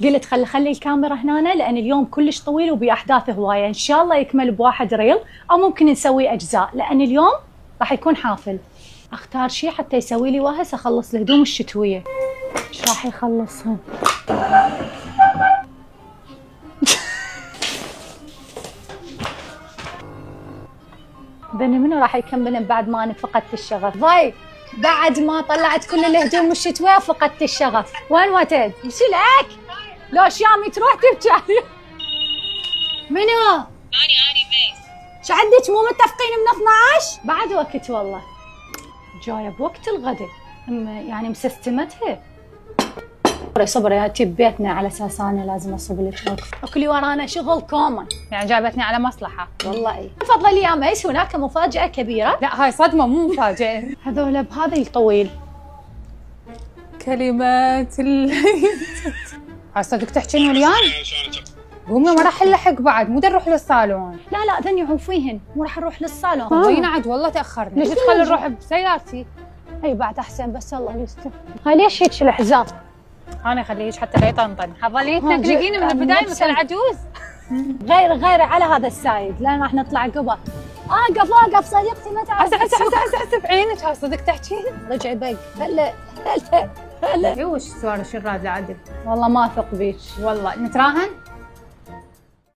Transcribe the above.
قلت خلي الكاميرا هنا لان اليوم كلش طويل وباحداث هوايه، ان شاء الله يكمل بواحد ريل او ممكن نسوي اجزاء، لان اليوم راح يكون حافل. اختار شيء حتى يسوي لي وهس اخلص الهدوم الشتويه. ايش راح يخلصها؟ بني منو راح يكمل بعد ما انا فقدت الشغف؟ ضايق بعد ما طلعت كل الهدوم الشتويه فقدت الشغف. وين وتد؟ ايش لك؟ لو شامي تروح تبكي علي. منو؟ اني بس. شو عندك مو متفقين من 12؟ بعد وقت والله. جايه بوقت الغداء يعني مسستمتها. صبري هاتي ببيتنا على اساس انا لازم اصب لك اكلي ورانا شغل كومن. يعني جابتني على مصلحة. والله اي. تفضلي يا ميس، هناك مفاجأة كبيرة. لا هاي صدمة مو مفاجأة. هذول بهذا الطويل. كلمات هاي صدق تحكين وليان؟ قومي ما راح نلحق بعد، مو نروح للصالون. لا ذني عوفيهن، مو راح اروح للصالون. وين عاد والله تأخرنا. ليش تخلي نروح بسيارتي؟ اي بعد احسن، بس الله يستر. هاي ليش هيك الحزام؟ انا خليش حتى لا يطنطن. حظلي تنقلقيني من البداية مثل عجوز. غير على هذا السايد لان راح نطلع قبل. اقف صديقتي ما تعرف. حسب عينك هاي صدق تحكين. رجعي بق. هلا وش سوالف الراد عدل؟ والله ما اثق بيك. والله نتراهن؟